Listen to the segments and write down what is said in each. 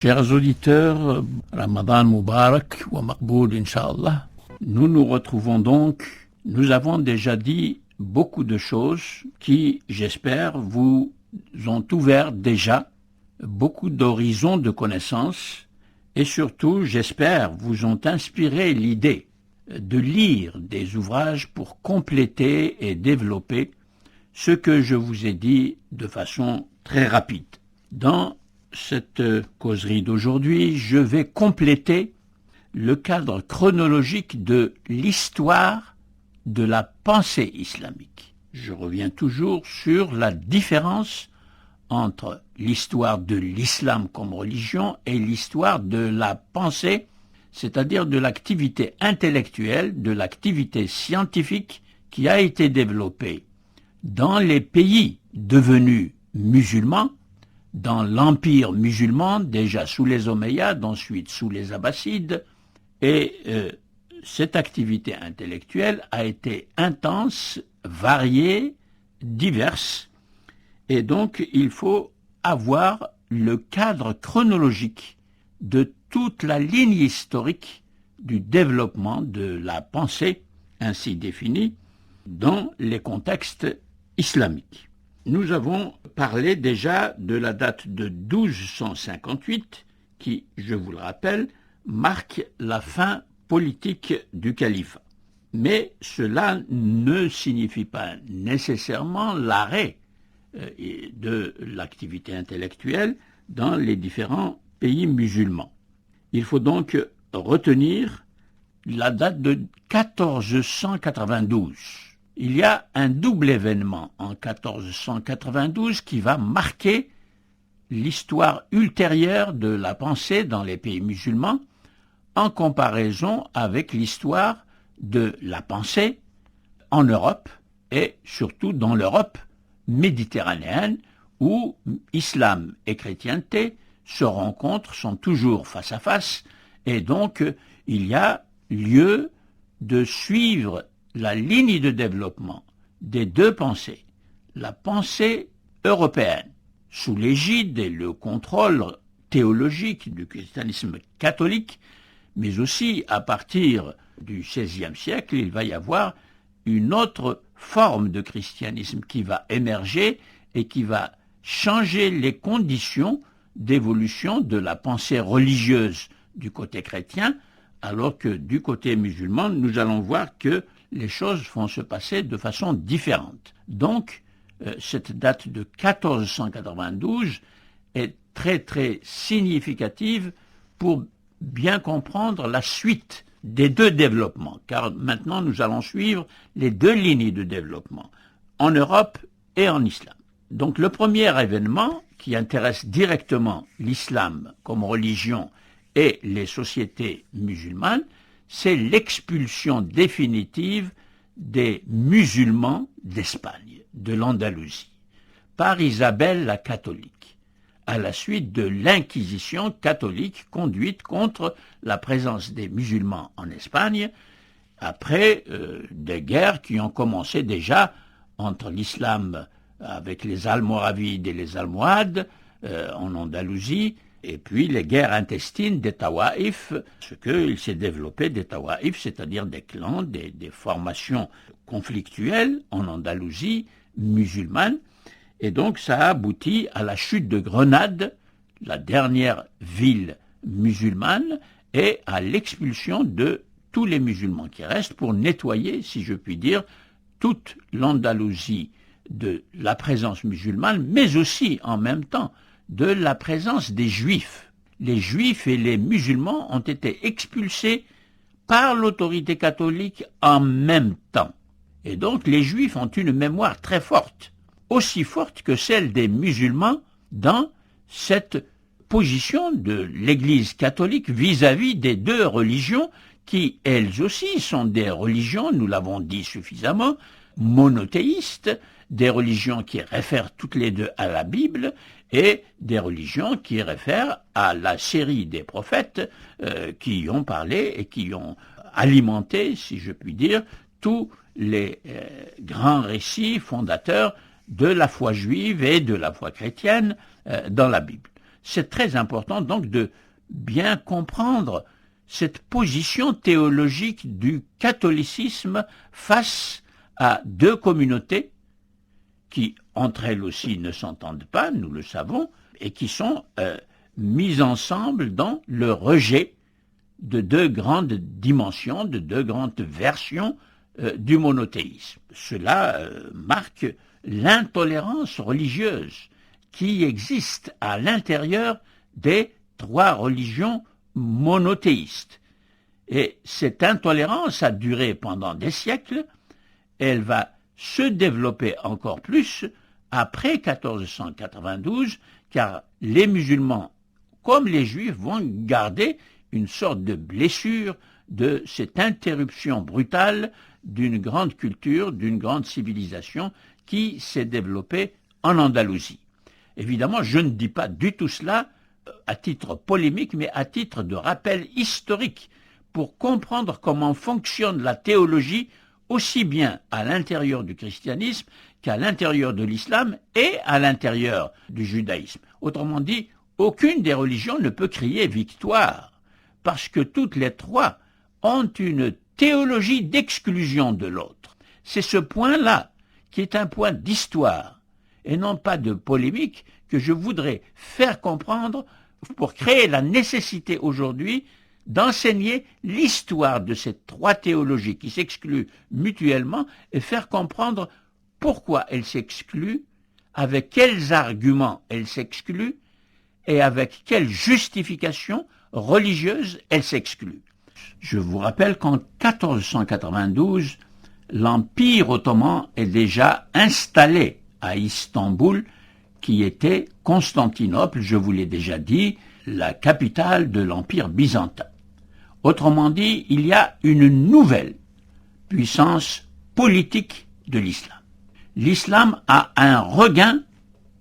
Chers auditeurs, Ramadan Mubarak wa Maqboul Inch'Allah, nous nous retrouvons donc. Nous avons déjà dit beaucoup de choses qui, j'espère, vous ont ouvert déjà beaucoup d'horizons de connaissances et surtout, j'espère, vous ont inspiré l'idée de lire des ouvrages pour compléter et développer ce que je vous ai dit de façon très rapide. Dans cette causerie d'aujourd'hui, je vais compléter le cadre chronologique de l'histoire de la pensée islamique. Je reviens toujours sur la différence entre l'histoire de l'islam comme religion et l'histoire de la pensée, c'est-à-dire de l'activité intellectuelle, de l'activité scientifique qui a été développée dans les pays devenus musulmans, dans l'empire musulman, déjà sous les Omeyyades, ensuite sous les Abbassides, et cette activité intellectuelle a été intense, variée, diverse, et donc il faut avoir le cadre chronologique de toute la ligne historique du développement de la pensée ainsi définie dans les contextes islamiques. Nous avons parlé déjà de la date de 1258 qui, je vous le rappelle, marque la fin politique du califat. Mais cela ne signifie pas nécessairement l'arrêt de l'activité intellectuelle dans les différents pays musulmans. Il faut donc retenir la date de 1492. Il y a un double événement en 1492 qui va marquer l'histoire ultérieure de la pensée dans les pays musulmans en comparaison avec l'histoire de la pensée en Europe et surtout dans l'Europe méditerranéenne où islam et chrétienté se rencontrent, sont toujours face à face et donc il y a lieu de suivre la ligne de développement des deux pensées, la pensée européenne, sous l'égide et le contrôle théologique du christianisme catholique, mais aussi à partir du XVIe siècle, il va y avoir une autre forme de christianisme qui va émerger et qui va changer les conditions d'évolution de la pensée religieuse du côté chrétien, alors que du côté musulman, nous allons voir que les choses vont se passer de façon différente. Donc, cette date de 1492 est très très significative pour bien comprendre la suite des deux développements, car maintenant nous allons suivre les deux lignes de développement, en Europe et en islam. Donc le premier événement qui intéresse directement l'islam comme religion et les sociétés musulmanes, c'est l'expulsion définitive des musulmans d'Espagne, de l'Andalousie, par Isabelle la catholique, à la suite de l'inquisition catholique conduite contre la présence des musulmans en Espagne, après des guerres qui ont commencé déjà entre l'islam avec les Almoravides et les Almohades en Andalousie, et puis les guerres intestines des Tawaïf, ce qu'il s'est développé des Tawaïf, c'est-à-dire des clans, des formations conflictuelles en Andalousie musulmane. Et donc ça a abouti à la chute de Grenade, la dernière ville musulmane, et à l'expulsion de tous les musulmans qui restent pour nettoyer, si je puis dire, toute l'Andalousie de la présence musulmane, mais aussi en même temps de la présence des Juifs. Les Juifs et les musulmans ont été expulsés par l'autorité catholique en même temps. Et donc les Juifs ont une mémoire très forte, aussi forte que celle des musulmans dans cette position de l'Église catholique vis-à-vis des deux religions qui, elles aussi, sont des religions, nous l'avons dit suffisamment, monothéistes, des religions qui réfèrent toutes les deux à la Bible et des religions qui réfèrent à la série des prophètes qui y ont parlé et qui ont alimenté, si je puis dire, tous les grands récits fondateurs de la foi juive et de la foi chrétienne dans la Bible. c'est très important donc de bien comprendre cette position théologique du catholicisme face à deux communautés qui, entre elles aussi, ne s'entendent pas, nous le savons, et qui sont mises ensemble dans le rejet de deux grandes dimensions, de deux grandes versions du monothéisme. Cela marque l'intolérance religieuse qui existe à l'intérieur des trois religions monothéistes. Et cette intolérance a duré pendant des siècles, elle va se développer encore plus après 1492, car les musulmans, comme les juifs, vont garder une sorte de blessure de cette interruption brutale d'une grande culture, d'une grande civilisation qui s'est développée en Andalousie. Évidemment, je ne dis pas du tout cela à titre polémique, mais à titre de rappel historique, pour comprendre comment fonctionne la théologie aussi bien à l'intérieur du christianisme qu'à l'intérieur de l'islam et à l'intérieur du judaïsme. Autrement dit, aucune des religions ne peut crier victoire, parce que toutes les trois ont une théologie d'exclusion de l'autre. C'est ce point-là qui est un point d'histoire, et non pas de polémique, que je voudrais faire comprendre pour créer la nécessité aujourd'hui d'enseigner l'histoire de ces trois théologies qui s'excluent mutuellement et faire comprendre pourquoi elles s'excluent, avec quels arguments elles s'excluent et avec quelle justification religieuse elles s'excluent. Je vous rappelle qu'en 1492, l'Empire ottoman est déjà installé à Istanbul, qui était Constantinople, je vous l'ai déjà dit, la capitale de l'Empire byzantin. Autrement dit, il y a une nouvelle puissance politique de l'islam. L'islam a un regain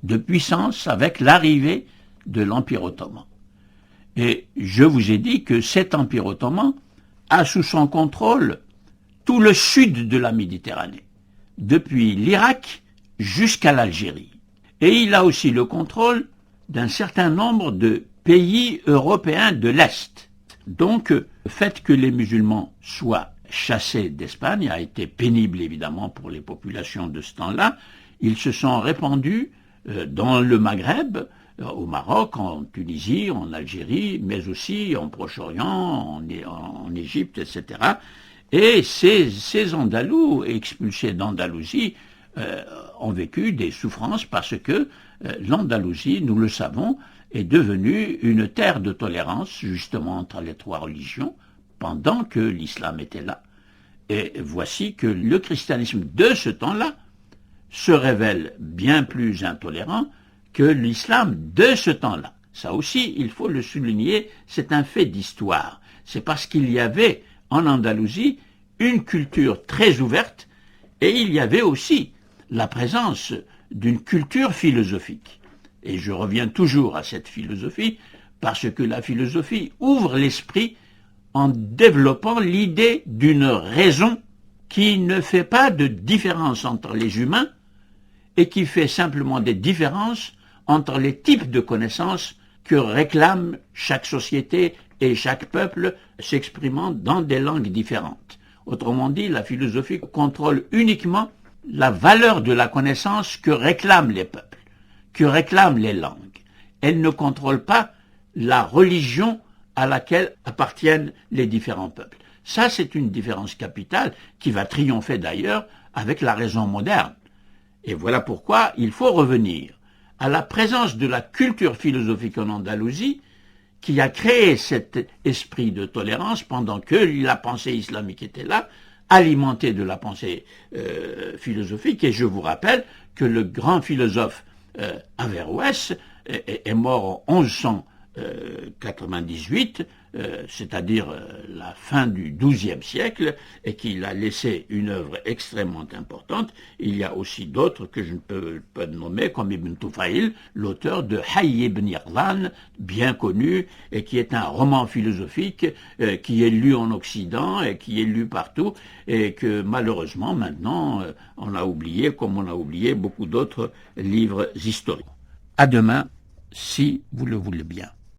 de puissance avec l'arrivée de l'Empire ottoman. Et je vous ai dit que cet Empire ottoman a sous son contrôle tout le sud de la Méditerranée, depuis l'Irak jusqu'à l'Algérie. Et il a aussi le contrôle d'un certain nombre de pays européens de l'Est. Donc, le fait que les musulmans soient chassés d'Espagne a été pénible évidemment pour les populations de ce temps-là. Ils se sont répandus dans le Maghreb, au Maroc, en Tunisie, en Algérie, mais aussi en Proche-Orient, en Égypte, etc. Et ces Andalous expulsés d'Andalousie ont vécu des souffrances parce que l'Andalousie, nous le savons, est devenue une terre de tolérance justement entre les trois religions pendant que l'islam était là. Et voici que le christianisme de ce temps-là se révèle bien plus intolérant que l'islam de ce temps-là. Ça aussi, il faut le souligner, c'est un fait d'histoire. C'est parce qu'il y avait en Andalousie une culture très ouverte et il y avait aussi la présence d'une culture philosophique. Et je reviens toujours à cette philosophie parce que la philosophie ouvre l'esprit en développant l'idée d'une raison qui ne fait pas de différence entre les humains et qui fait simplement des différences entre les types de connaissances que réclame chaque société et chaque peuple s'exprimant dans des langues différentes. Autrement dit, la philosophie contrôle uniquement la valeur de la connaissance que réclament les peuples, que réclament les langues. Elle ne contrôle pas la religion à laquelle appartiennent les différents peuples. Ça, c'est une différence capitale qui va triompher d'ailleurs avec la raison moderne. Et voilà pourquoi il faut revenir à la présence de la culture philosophique en Andalousie qui a créé cet esprit de tolérance pendant que la pensée islamique était là, alimentée de la pensée philosophique. Et je vous rappelle que le grand philosophe Averroès est mort en 1198, c'est-à-dire la fin du XIIe siècle, et qu'il a laissé une œuvre extrêmement importante. Il y a aussi d'autres que je ne peux pas nommer, comme Ibn Tufail, l'auteur de Hayy ibn Yaqzan, bien connu, et qui est un roman philosophique qui est lu en Occident et qui est lu partout, et que malheureusement maintenant on a oublié, comme on a oublié beaucoup d'autres livres historiques. À demain si vous le voulez bien.